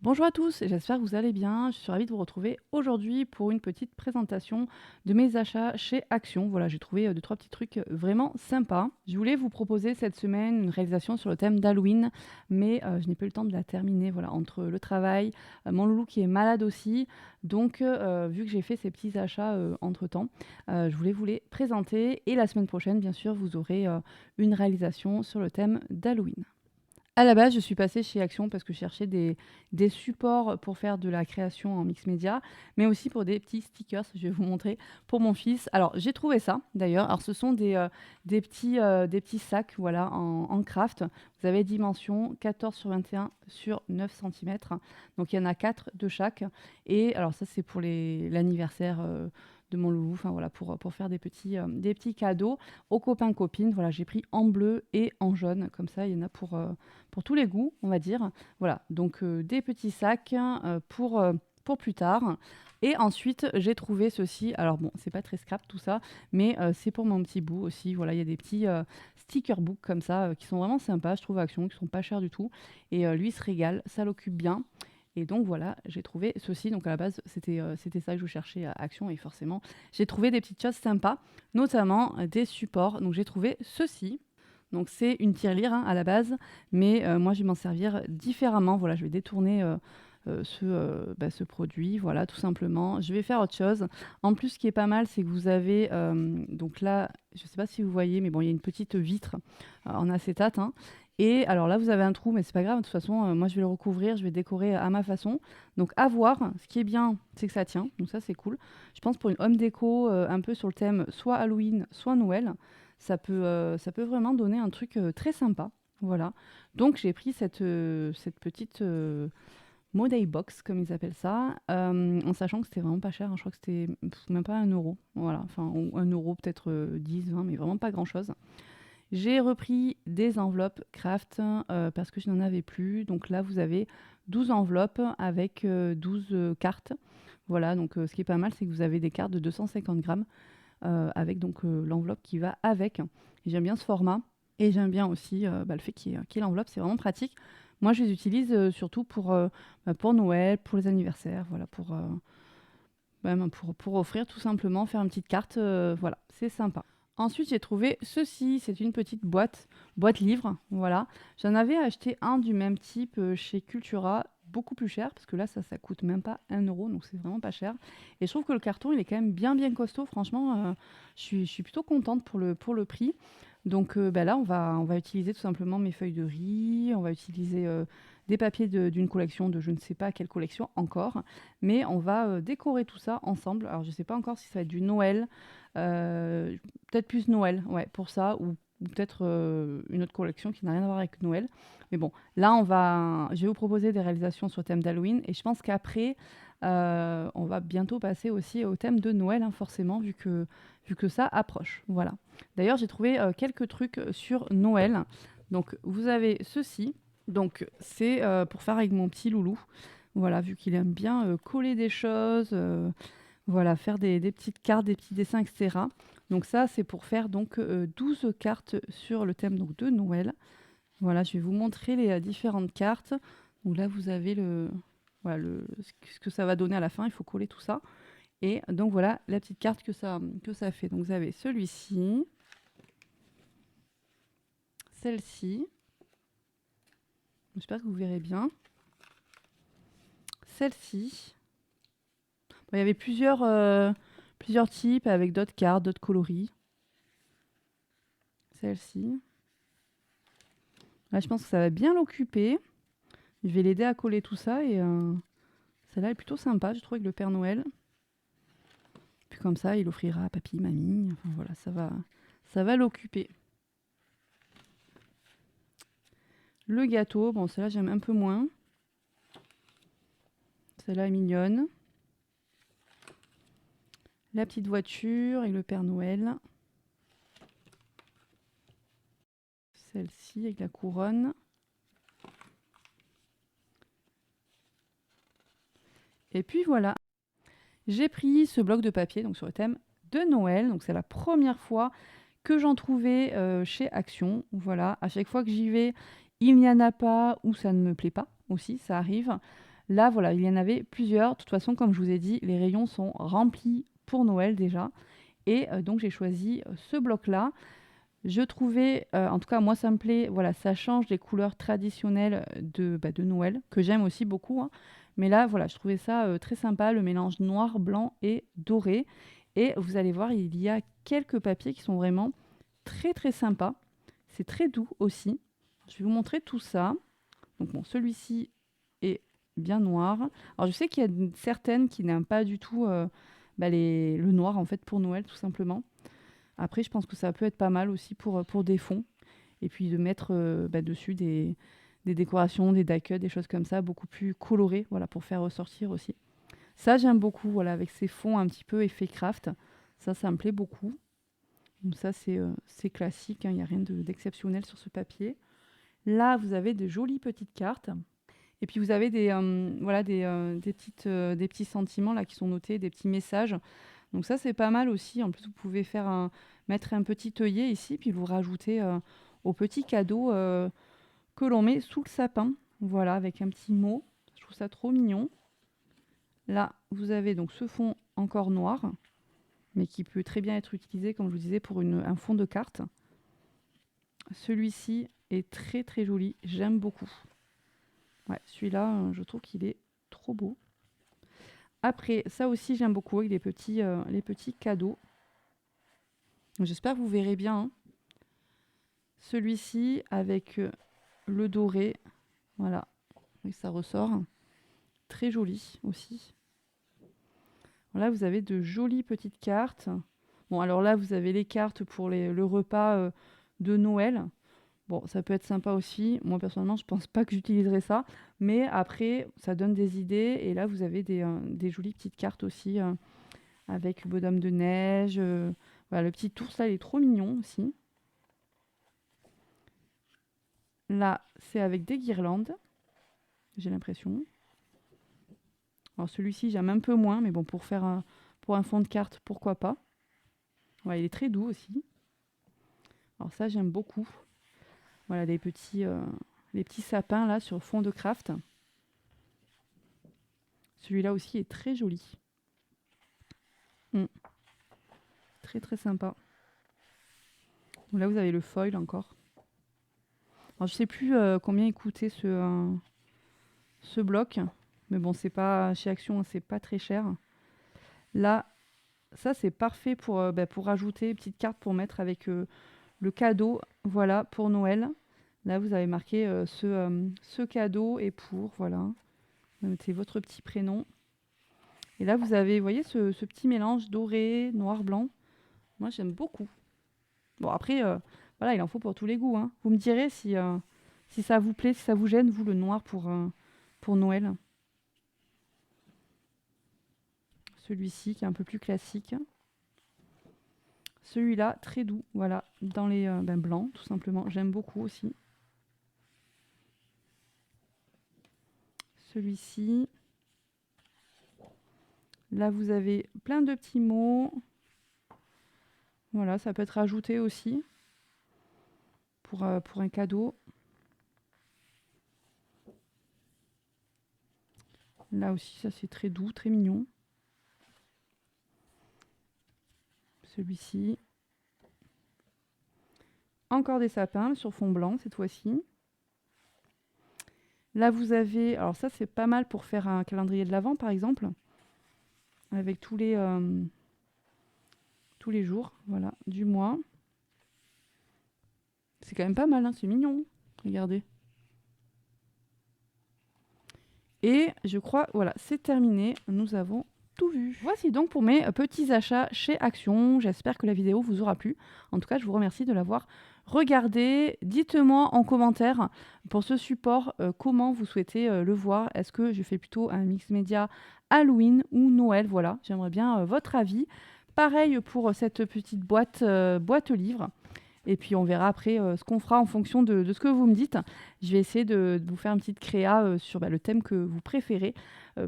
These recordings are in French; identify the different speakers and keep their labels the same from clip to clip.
Speaker 1: Bonjour à tous, j'espère que vous allez bien. Je suis ravie de vous retrouver aujourd'hui pour une petite présentation de mes achats chez Action. Voilà, j'ai trouvé deux, trois petits trucs vraiment sympas. Je voulais vous proposer cette semaine une réalisation sur le thème d'Halloween, mais je n'ai pas eu le temps de la terminer. Voilà, entre le travail, mon loulou qui est malade aussi. Donc, vu que j'ai fait ces petits achats entre-temps, je voulais vous les présenter. Et la semaine prochaine, bien sûr, vous aurez une réalisation sur le thème d'Halloween. À la base, je suis passée chez Action parce que je cherchais des supports pour faire de la création en mix média, mais aussi pour des petits stickers, je vais vous montrer, pour mon fils. Alors, j'ai trouvé ça, d'ailleurs. Alors, ce sont des petits sacs, voilà, en craft. Vous avez dimension 14 sur 21 sur 9 centimètres. Donc, il y en a 4 de chaque. Et alors, ça, c'est pour l'anniversaire de mon loulou. Enfin, voilà, pour faire des petits cadeaux aux copains, copines. Voilà, j'ai pris en bleu et en jaune. Comme ça, il y en a pour tous les goûts, on va dire. Voilà, donc des petits sacs pour plus tard. Et ensuite, j'ai trouvé ceci. Alors bon, c'est pas très scrap tout ça, mais c'est pour mon petit bout aussi. Voilà, il y a des petits sticker books comme ça qui sont vraiment sympas, je trouve, à Action, qui sont pas chers du tout. Et lui, il se régale, ça l'occupe bien. Et donc voilà, j'ai trouvé ceci. Donc à la base, c'était ça que je cherchais à Action. Et forcément, j'ai trouvé des petites choses sympas, notamment des supports. Donc j'ai trouvé ceci. Donc c'est une tirelire hein, à la base, mais moi je vais m'en servir différemment. Voilà, je vais détourner ce produit, voilà, tout simplement. Je vais faire autre chose. En plus, ce qui est pas mal, c'est que vous avez, donc là, je ne sais pas si vous voyez, mais bon, il y a une petite vitre en acétate. Hein. Et alors là, vous avez un trou, mais c'est pas grave. De toute façon, moi, je vais le recouvrir, je vais décorer à ma façon. Donc, à voir. Ce qui est bien, c'est que ça tient. Donc, ça, c'est cool. Je pense pour une home déco, un peu sur le thème soit Halloween, soit Noël, ça peut vraiment donner un truc très sympa. Voilà. Donc, j'ai pris cette petite Moday Box, comme ils appellent ça, en sachant que c'était vraiment pas cher. Hein. Je crois que c'était même pas 1 euro. Voilà. Enfin, ou 1 euro, peut-être 10, 20, mais vraiment pas grand-chose. J'ai repris des enveloppes craft parce que je n'en avais plus. Donc là, vous avez 12 enveloppes avec 12 cartes. Voilà, donc ce qui est pas mal, c'est que vous avez des cartes de 250 grammes avec donc l'enveloppe qui va avec. Et j'aime bien ce format. Et j'aime bien aussi le fait qu'il y ait l'enveloppe, c'est vraiment pratique. Moi, je les utilise surtout pour Noël, pour les anniversaires, voilà, même pour offrir tout simplement, faire une petite carte, voilà, c'est sympa. Ensuite, j'ai trouvé ceci, c'est une petite boîte livre, voilà. J'en avais acheté un du même type chez Cultura, beaucoup plus cher, parce que là, ça coûte même pas 1 euro, donc c'est vraiment pas cher. Et je trouve que le carton, il est quand même bien costaud, franchement, je suis plutôt contente pour le prix. Donc bah là, on va utiliser tout simplement mes feuilles de riz, on va utiliser des papiers d'une collection, de je ne sais pas quelle collection encore, mais on va décorer tout ça ensemble. Alors je ne sais pas encore si ça va être du Noël, euh, peut-être plus Noël, ouais, pour ça, ou peut-être une autre collection qui n'a rien à voir avec Noël. Mais bon, là, je vais vous proposer des réalisations sur le thème d'Halloween, et je pense qu'après, on va bientôt passer aussi au thème de Noël, hein, forcément, vu que ça approche. Voilà. D'ailleurs, j'ai trouvé quelques trucs sur Noël. Donc, vous avez ceci. Donc, c'est pour faire avec mon petit loulou. Voilà, vu qu'il aime bien coller des choses, voilà, faire des petites cartes, des petits dessins, etc. Donc ça, c'est pour faire donc 12 cartes sur le thème donc, de Noël. Voilà, je vais vous montrer les différentes cartes. Donc là, vous avez voilà, ce que ça va donner à la fin. Il faut coller tout ça. Et donc voilà la petite carte que ça fait. Donc vous avez celui-ci, celle-ci. J'espère que vous verrez bien. Celle-ci. Bon, il y avait plusieurs types avec d'autres cartes, d'autres coloris. Celle-ci. Là, je pense que ça va bien l'occuper. Je vais l'aider à coller tout ça et celle-là est plutôt sympa, je trouve, avec le Père Noël. Puis comme ça, il offrira à papy, mamie. Enfin voilà, ça va l'occuper. Le gâteau, bon, celle-là, j'aime un peu moins. Celle-là est mignonne. La petite voiture et le Père Noël. Celle-ci avec la couronne. Et puis voilà, j'ai pris ce bloc de papier donc sur le thème de Noël. Donc c'est la première fois que j'en trouvais chez Action. Voilà, à chaque fois que j'y vais, il n'y en a pas ou ça ne me plaît pas aussi, ça arrive. Là, voilà, il y en avait plusieurs. De toute façon, comme je vous ai dit, les rayons sont remplis pour Noël déjà. Et donc, j'ai choisi ce bloc-là. Je trouvais, en tout cas, moi, ça me plaît. Voilà, ça change des couleurs traditionnelles de Noël, que j'aime aussi beaucoup, hein. Mais là, voilà, je trouvais ça très sympa, le mélange noir, blanc et doré. Et vous allez voir, il y a quelques papiers qui sont vraiment très, très sympas. C'est très doux aussi. Je vais vous montrer tout ça. Donc, bon, celui-ci est bien noir. Alors, je sais qu'il y a certaines qui n'aiment pas du tout le noir, en fait, pour Noël, tout simplement. Après, je pense que ça peut être pas mal aussi pour des fonds. Et puis de mettre dessus des décorations, des die-cuts, des choses comme ça, beaucoup plus colorées, voilà, pour faire ressortir aussi. Ça, j'aime beaucoup, voilà, avec ces fonds un petit peu effet craft. Ça me plaît beaucoup. Donc ça, c'est classique, hein, il n'y a rien d'exceptionnel sur ce papier. Là, vous avez de jolies petites cartes. Et puis vous avez des petits sentiments là qui sont notés, des petits messages. Donc ça, c'est pas mal aussi. En plus, vous pouvez mettre un petit œillet ici, puis vous rajoutez au petit cadeau que l'on met sous le sapin. Voilà, avec un petit mot. Je trouve ça trop mignon. Là, vous avez donc ce fond encore noir, mais qui peut très bien être utilisé, comme je vous disais, pour un fond de carte. Celui-ci est très très joli. J'aime beaucoup. Ouais, celui-là, je trouve qu'il est trop beau. Après, ça aussi, j'aime beaucoup avec les petits cadeaux. J'espère que vous verrez bien, hein. Celui-ci avec le doré. Voilà, oui, ça ressort. Très joli aussi. Là, vous avez de jolies petites cartes. Bon, alors là, vous avez les cartes pour le repas de Noël. Bon, ça peut être sympa aussi. Moi, personnellement, je pense pas que j'utiliserai ça. Mais après, ça donne des idées. Et là, vous avez des jolies petites cartes aussi avec le bonhomme de neige. Voilà, le petit ours, là, il est trop mignon aussi. Là, c'est avec des guirlandes, j'ai l'impression. Alors celui-ci, j'aime un peu moins, mais bon, pour un fond de carte, pourquoi pas. Ouais, il est très doux aussi. Alors ça, j'aime beaucoup. Voilà, les petits sapins là sur fond de craft. Celui-là aussi est très joli. Très très sympa. Donc là, vous avez le foil encore. Alors je sais plus combien il coûtait ce bloc, mais bon, c'est pas chez Action, hein, c'est pas très cher. Là, ça c'est parfait pour rajouter une petite carte pour mettre avec le cadeau, voilà, pour Noël. Là, vous avez marqué ce cadeau et voilà. Vous mettez votre petit prénom. Et là, vous avez, vous voyez, ce petit mélange doré, noir, blanc. Moi, j'aime beaucoup. Bon, après, voilà, il en faut pour tous les goûts, hein. Vous me direz si ça vous plaît, si ça vous gêne, vous, le noir pour Noël. Celui-ci, qui est un peu plus classique. Celui-là, très doux, voilà, dans les blancs, tout simplement. J'aime beaucoup aussi. Celui-ci. Là, vous avez plein de petits mots. Voilà, ça peut être rajouté aussi pour un cadeau. Là aussi, ça c'est très doux, très mignon. Celui-ci. Encore des sapins sur fond blanc cette fois-ci. Là, vous avez... Alors ça, c'est pas mal pour faire un calendrier de l'Avent, par exemple. Avec tous les jours, voilà, du mois. C'est quand même pas mal, hein, c'est mignon. Regardez. Et je crois, voilà, c'est terminé. Nous avons tout vu. Voici donc pour mes petits achats chez Action. J'espère que la vidéo vous aura plu. En tout cas, je vous remercie de l'avoir regardé. Dites-moi en commentaire pour ce support comment vous souhaitez le voir. Est-ce que je fais plutôt un mix média Halloween ou Noël? Voilà, j'aimerais bien votre avis. Pareil pour cette petite boîte livre. Et puis on verra après ce qu'on fera en fonction de ce que vous me dites. Je vais essayer de vous faire une petite créa sur le thème que vous préférez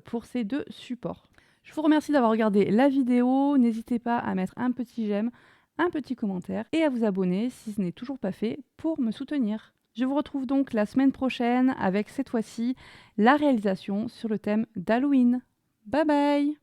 Speaker 1: pour ces deux supports. Je vous remercie d'avoir regardé la vidéo. N'hésitez pas à mettre un petit j'aime, un petit commentaire et à vous abonner si ce n'est toujours pas fait pour me soutenir. Je vous retrouve donc la semaine prochaine avec cette fois-ci la réalisation sur le thème d'Halloween. Bye bye!